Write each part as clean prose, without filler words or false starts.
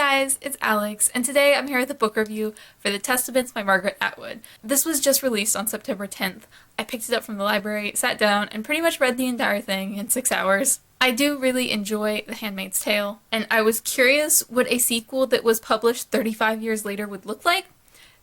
guys, it's Alex, and today I'm here with a book review for The Testaments by Margaret Atwood. This was just released on September 10th. I picked it up from the library, sat down, and pretty much read the entire thing in 6 hours. I do really enjoy The Handmaid's Tale, and I was curious what a sequel that was published 35 years later would look like,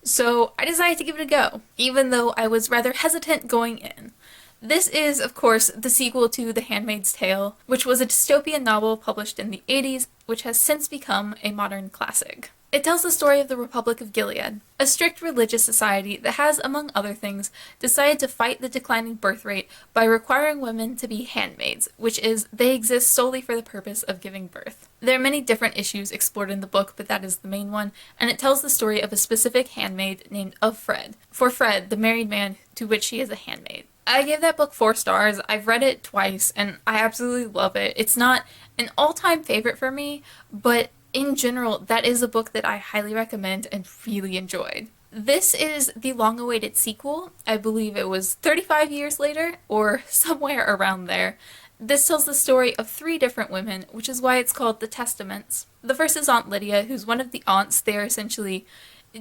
so I decided to give it a go, even though I was rather hesitant going in. This is, of course, the sequel to The Handmaid's Tale, which was a dystopian novel published in the 80s, which has since become a modern classic. It tells the story of the Republic of Gilead, a strict religious society that has, among other things, decided to fight the declining birth rate by requiring women to be handmaids, which is, they exist solely for the purpose of giving birth. There are many different issues explored in the book, but that is the main one, and it tells the story of a specific handmaid named Fred, for Fred, the married man to which she is a handmaid. I gave that book 4 stars. I've read it twice, and I absolutely love it. It's not an all-time favorite for me, but in general, that is a book that I highly recommend and really enjoyed. This is the long-awaited sequel. I believe it was 35 years later, or somewhere around there. This tells the story of 3 different women, which is why it's called The Testaments. The first is Aunt Lydia, who's one of the aunts. They are essentially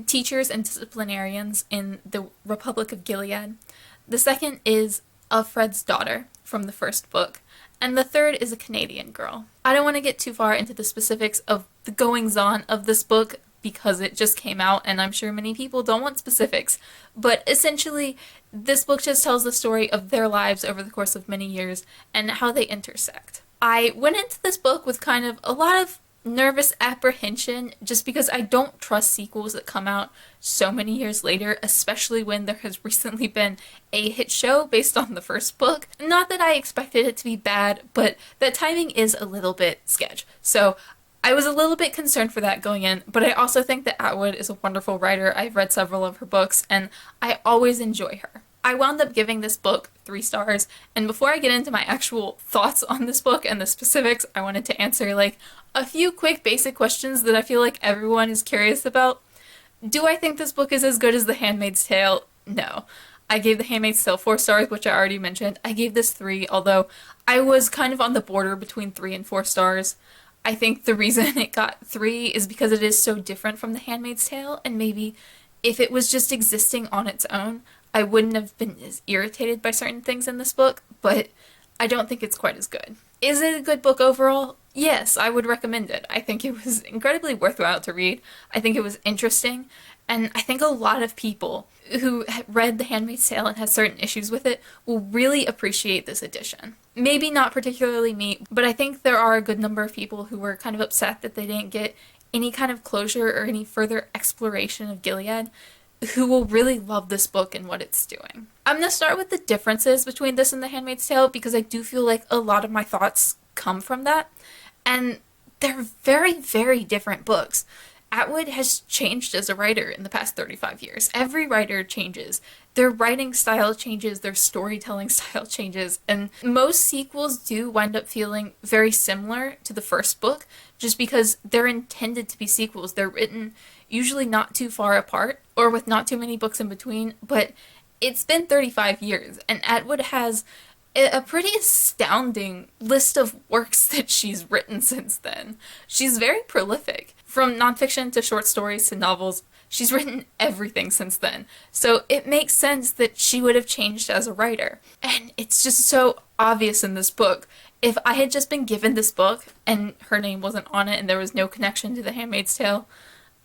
teachers and disciplinarians in the Republic of Gilead. The second is Fred's daughter from the first book, and the third is a Canadian girl. I don't want to get too far into the specifics of the goings-on of this book because it just came out and I'm sure many people don't want specifics, but essentially this book just tells the story of their lives over the course of many years and how they intersect. I went into this book with kind of a lot of nervous apprehension just because I don't trust sequels that come out so many years later, especially when there has recently been a hit show based on the first book. Not that I expected it to be bad, but that timing is a little bit sketch. So I was a little bit concerned for that going in, but I also think that Atwood is a wonderful writer. I've read several of her books and I always enjoy her. I wound up giving this book 3 stars, and before I get into my actual thoughts on this book and the specifics, I wanted to answer a few quick basic questions that I feel like everyone is curious about. Do I think this book is as good as The Handmaid's Tale? No. I gave The Handmaid's Tale 4 stars, which I already mentioned. I gave this 3, although I was kind of on the border between 3 and 4 stars. I think the reason it got 3 is because it is so different from The Handmaid's Tale, and maybe if it was just existing on its own, I wouldn't have been as irritated by certain things in this book, but I don't think it's quite as good. Is it a good book overall? Yes, I would recommend it. I think it was incredibly worthwhile to read. I think it was interesting, and I think a lot of people who read The Handmaid's Tale and had certain issues with it will really appreciate this edition. Maybe not particularly me, but I think there are a good number of people who were kind of upset that they didn't get any kind of closure or any further exploration of Gilead, who will really love this book and what it's doing. I'm going to start with the differences between this and The Handmaid's Tale because I do feel like a lot of my thoughts come from that, and they're very, very different books. Atwood has changed as a writer in the past 35 years. Every writer changes. Their writing style changes, their storytelling style changes, and most sequels do wind up feeling very similar to the first book just because they're intended to be sequels. They're written usually not too far apart or with not too many books in between, but it's been 35 years and Atwood has a pretty astounding list of works that she's written since then. She's very prolific. From nonfiction to short stories to novels, she's written everything since then. So it makes sense that she would have changed as a writer. And it's just so obvious in this book. If I had just been given this book and her name wasn't on it and there was no connection to The Handmaid's Tale,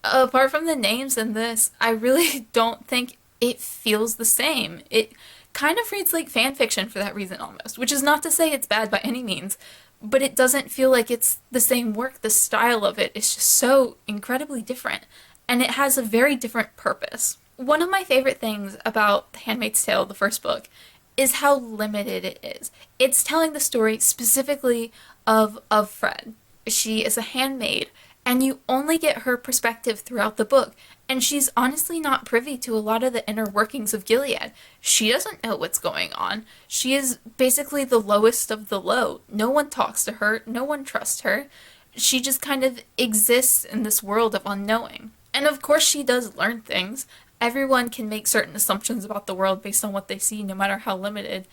apart from the names in this, I really don't think it feels the same. It kind of reads like fan fiction for that reason almost, which is not to say it's bad by any means, but it doesn't feel like it's the same work. The style of it is just so incredibly different, and it has a very different purpose. One of my favorite things about The Handmaid's Tale, the first book, is how limited it is. It's telling the story specifically of Fred. She is a handmaid, and you only get her perspective throughout the book, and she's honestly not privy to a lot of the inner workings of Gilead. She doesn't know what's going on. She is basically the lowest of the low. No one talks to her, no one trusts her. She just kind of exists in this world of unknowing. And of course she does learn things. Everyone can make certain assumptions about the world based on what they see, no matter how limited.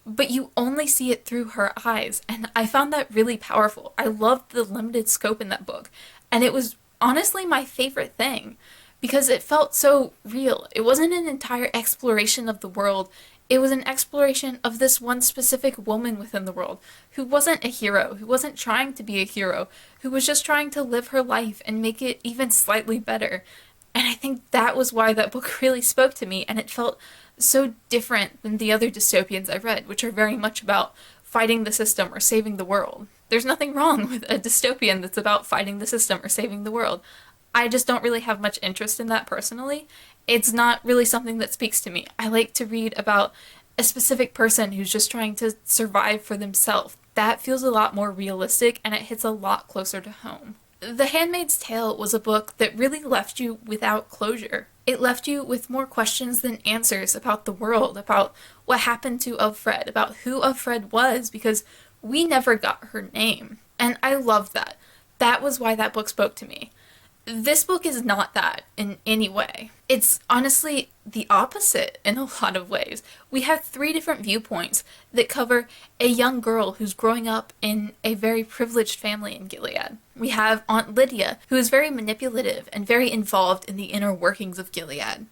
But you only see it through her eyes, and I found that really powerful. I loved the limited scope in that book, and it was honestly my favorite thing because it felt so real. It wasn't an entire exploration of the world. It was an exploration of this one specific woman within the world who wasn't a hero, who wasn't trying to be a hero, who was just trying to live her life and make it even slightly better. And I think that was why that book really spoke to me, and it felt so different than the other dystopians I read, which are very much about fighting the system or saving the world. There's nothing wrong with a dystopian that's about fighting the system or saving the world. I just don't really have much interest in that personally. It's not really something that speaks to me. I like to read about a specific person who's just trying to survive for themselves. That feels a lot more realistic and it hits a lot closer to home. The Handmaid's Tale was a book that really left you without closure. It left you with more questions than answers about the world, about what happened to Ufred, about who Ufred was, because we never got her name. And I loved that. That was why that book spoke to me. This book is not that in any way. It's honestly the opposite in a lot of ways. We have 3 different viewpoints that cover a young girl who's growing up in a very privileged family in Gilead. We have Aunt Lydia, who is very manipulative and very involved in the inner workings of Gilead.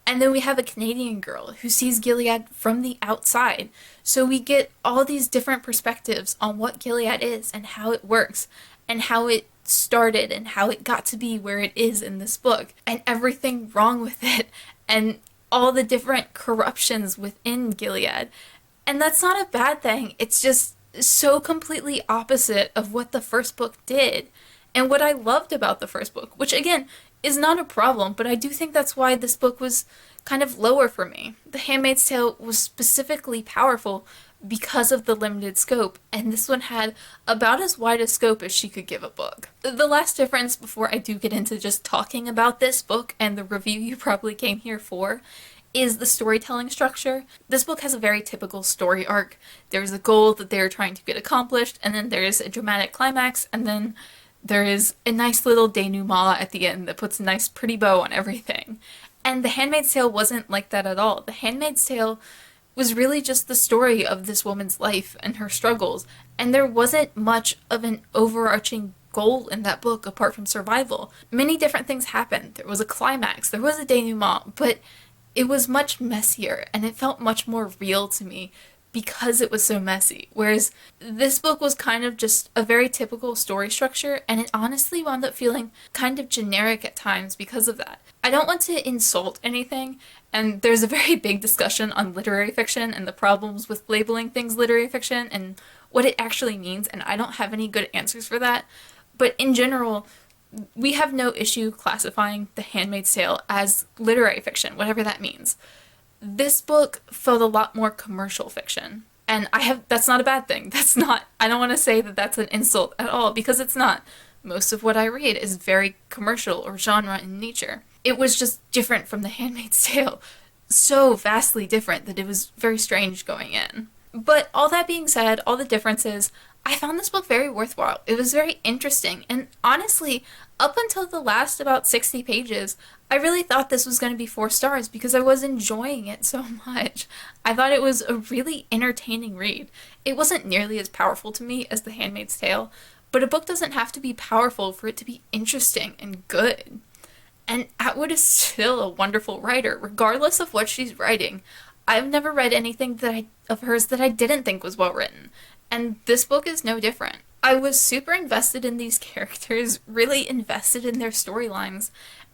And then we have a Canadian girl who sees Gilead from the outside. So we get all these different perspectives on what Gilead is and how it works and how it started and how it got to be where it is in this book and everything wrong with it and all the different corruptions within Gilead. And that's not a bad thing. It's just so completely opposite of what the first book did and what I loved about the first book, which again is not a problem, but I do think that's why this book was kind of lower for me. The Handmaid's Tale was specifically powerful because of the limited scope, and this one had about as wide a scope as she could give a book. The last difference before I do get into just talking about this book and the review you probably came here for is the storytelling structure. This book has a very typical story arc. There's a goal that they're trying to get accomplished, and then there's a dramatic climax, and then there is a nice little denouement at the end that puts a nice pretty bow on everything. And The Handmaid's Tale wasn't like that at all. The Handmaid's Tale was really just the story of this woman's life and her struggles, and there wasn't much of an overarching goal in that book apart from survival. Many different things happened. There was a climax, there was a denouement, but it was much messier, and it felt much more real to me because it was so messy. Whereas this book was kind of just a very typical story structure, and it honestly wound up feeling kind of generic at times because of that. I don't want to insult anything, and there's a very big discussion on literary fiction and the problems with labeling things literary fiction and what it actually means, and I don't have any good answers for that. But in general, we have no issue classifying The Handmaid's Tale as literary fiction, whatever that means. This book felt a lot more commercial fiction. And that's not a bad thing. I don't want to say that that's an insult at all, because it's not. Most of what I read is very commercial or genre in nature. It was just different from The Handmaid's Tale. So vastly different that it was very strange going in. But all that being said, all the differences, I found this book very worthwhile. It was very interesting, and honestly, up until the last about 60 pages, I really thought this was going to be 4 stars because I was enjoying it so much. I thought it was a really entertaining read. It wasn't nearly as powerful to me as The Handmaid's Tale, but a book doesn't have to be powerful for it to be interesting and good. And Atwood is still a wonderful writer, regardless of what she's writing. I've never read anything of hers that I didn't think was well written, and this book is no different. I was super invested in these characters, really invested in their storylines,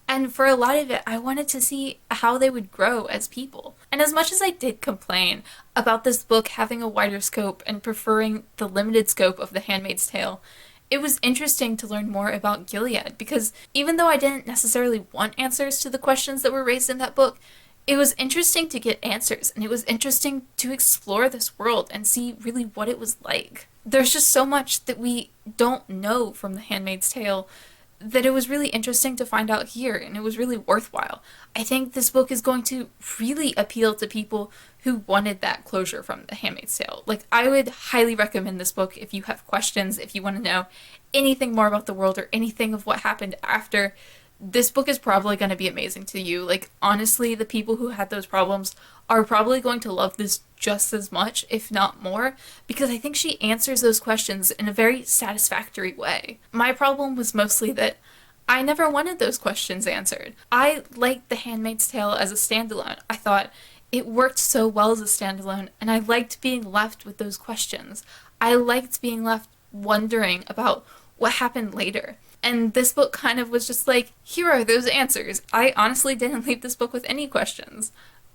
and for a lot of it, I wanted to see how they would grow as people. And as much as I did complain about this book having a wider scope and preferring the limited scope of The Handmaid's Tale, it was interesting to learn more about Gilead, because even though I didn't necessarily want answers to the questions that were raised in that book, it was interesting to get answers, and it was interesting to explore this world and see really what it was like. There's just so much that we don't know from The Handmaid's Tale that it was really interesting to find out here, and it was really worthwhile. I think this book is going to really appeal to people who wanted that closure from The Handmaid's Tale. Like, I would highly recommend this book if you have questions, if you want to know anything more about the world or anything of what happened after. This book is probably going to be amazing to you. Like, honestly, the people who had those problems are probably going to love this just as much, if not more, because I think she answers those questions in a very satisfactory way. My problem was mostly that I never wanted those questions answered. I liked The Handmaid's Tale as a standalone. I thought it worked so well as a standalone, and I liked being left with those questions. I liked being left wondering about what happened later. And this book kind of was just like, here are those answers. I honestly didn't leave this book with any questions.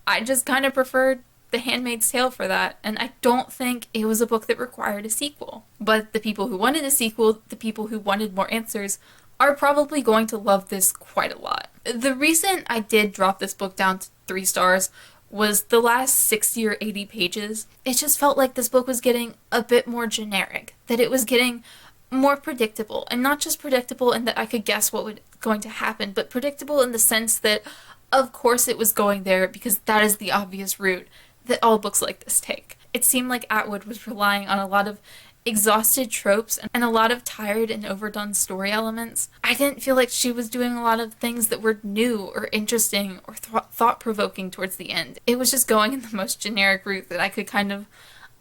I just kind of preferred The Handmaid's Tale for that, and I don't think it was a book that required a sequel. But the people who wanted a sequel, the people who wanted more answers, are probably going to love this quite a lot. The reason I did drop this book down to 3 stars was the last 60 or 80 pages. It just felt like this book was getting a bit more generic, that it was getting more predictable, and not just predictable in that I could guess what was going to happen, but predictable in the sense that of course it was going there because that is the obvious route that all books like this take. It seemed like Atwood was relying on a lot of exhausted tropes and a lot of tired and overdone story elements. I didn't feel like she was doing a lot of things that were new or interesting or thought-provoking towards the end. It was just going in the most generic route that I could kind of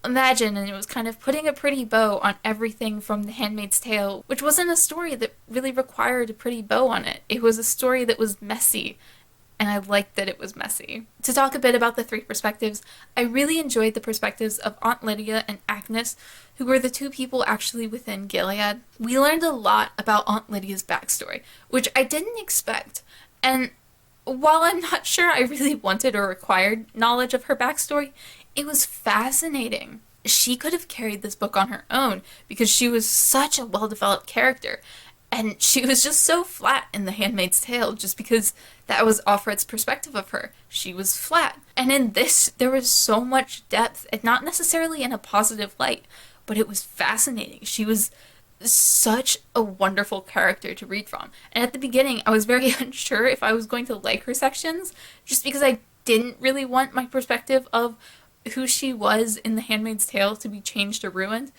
imagine, and it was kind of putting a pretty bow on everything from The Handmaid's Tale, which wasn't a story that really required a pretty bow on it. It was a story that was messy, and I liked that it was messy. To talk a bit about the 3 perspectives, I really enjoyed the perspectives of Aunt Lydia and Agnes, who were the 2 people actually within Gilead. We learned a lot about Aunt Lydia's backstory, which I didn't expect, and while I'm not sure I really wanted or required knowledge of her backstory, it was fascinating. She could have carried this book on her own because she was such a well-developed character. And she was just so flat in The Handmaid's Tale just because that was Offred's perspective of her. She was flat. And in this, there was so much depth, and not necessarily in a positive light, but it was fascinating. She was such a wonderful character to read from. And at the beginning, I was very unsure if I was going to like her sections, just because I didn't really want my perspective of who she was in The Handmaid's Tale to be changed or ruined,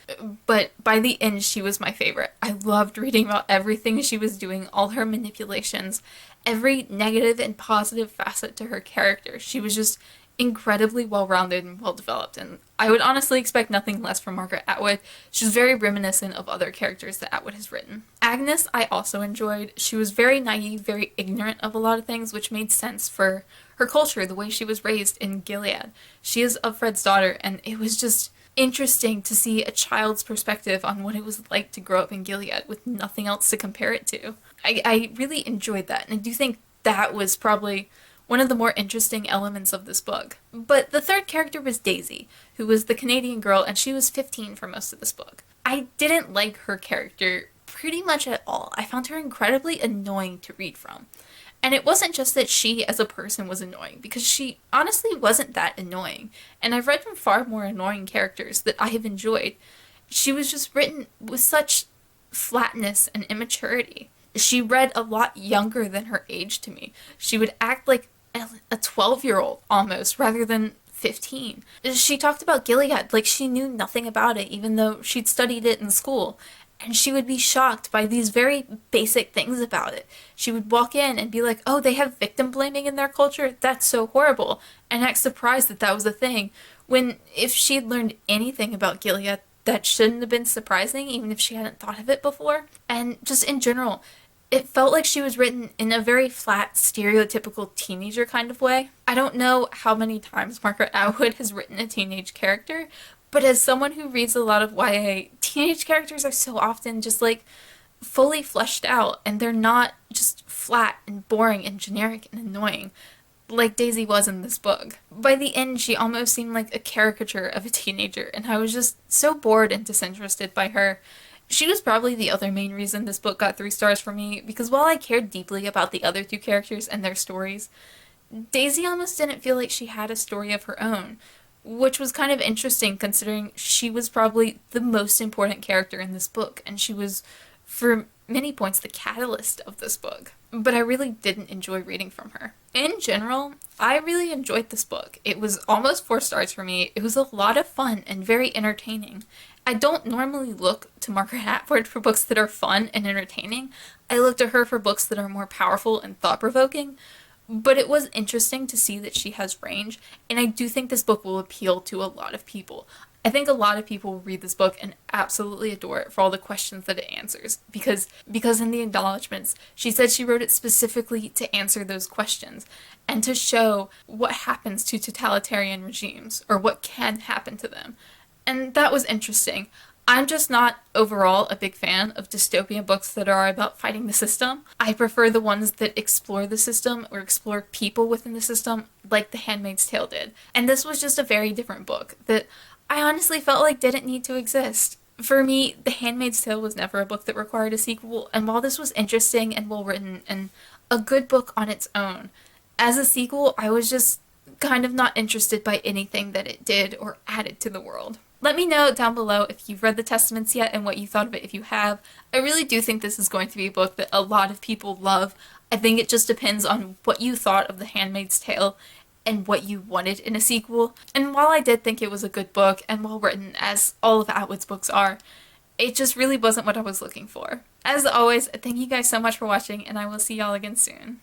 but by the end she was my favorite. I loved reading about everything she was doing, all her manipulations, every negative and positive facet to her character. She was just incredibly well-rounded and well-developed, and I would honestly expect nothing less from Margaret Atwood. She's very reminiscent of other characters that Atwood has written. Agnes I also enjoyed. She was very naive, very ignorant of a lot of things, which made sense for her culture, the way she was raised in Gilead. She is Offred's daughter, and it was just interesting to see a child's perspective on what it was like to grow up in Gilead with nothing else to compare it to. I really enjoyed that, and I do think that was probably one of the more interesting elements of this book. But the 3rd character was Daisy, who was the Canadian girl, and she was 15 for most of this book. I didn't like her character pretty much at all. I found her incredibly annoying to read from. And it wasn't just that she as a person was annoying, because she honestly wasn't that annoying. And I've read from far more annoying characters that I have enjoyed. She was just written with such flatness and immaturity. She read a lot younger than her age to me. She would act like a 12-year-old almost, rather than 15. She talked about Gilead like she knew nothing about it, even though she'd studied it in school. And she would be shocked by these very basic things about it. She would walk in and be like, oh, they have victim blaming in their culture? That's so horrible. And act surprised that that was a thing. When if she'd learned anything about Gilead, that shouldn't have been surprising, even if she hadn't thought of it before. And just in general, it felt like she was written in a very flat, stereotypical teenager kind of way. I don't know how many times Margaret Atwood has written a teenage character, but as someone who reads a lot of YA, teenage characters are so often just like fully fleshed out, and they're not just flat and boring and generic and annoying like Daisy was in this book. By the end, she almost seemed like a caricature of a teenager, and I was just so bored and disinterested by her. She was probably the other main reason this book got 3 stars for me, because while I cared deeply about the other 2 characters and their stories, Daisy almost didn't feel like she had a story of her own, which was kind of interesting considering she was probably the most important character in this book, and she was, for many points, the catalyst of this book. But I really didn't enjoy reading from her. In general, I really enjoyed this book. It was almost 4 stars for me. It was a lot of fun and very entertaining. I don't normally look to Margaret Atwood for books that are fun and entertaining. I look to her for books that are more powerful and thought-provoking. But it was interesting to see that she has range, and I do think this book will appeal to a lot of people. I think a lot of people read this book and absolutely adore it for all the questions that it answers because in the acknowledgments, she said she wrote it specifically to answer those questions and to show what happens to totalitarian regimes or what can happen to them. And that was interesting. I'm just not overall a big fan of dystopian books that are about fighting the system. I prefer the ones that explore the system or explore people within the system, like The Handmaid's Tale did. And this was just a very different book that I honestly felt like didn't need to exist. For me, The Handmaid's Tale was never a book that required a sequel, and while this was interesting and well written and a good book on its own, as a sequel, I was just kind of not interested by anything that it did or added to the world. Let me know down below if you've read The Testaments yet and what you thought of it if you have. I really do think this is going to be a book that a lot of people love. I think it just depends on what you thought of The Handmaid's Tale and what you wanted in a sequel. And while I did think it was a good book and well written, as all of Atwood's books are, it just really wasn't what I was looking for. As always, thank you guys so much for watching, and I will see y'all again soon.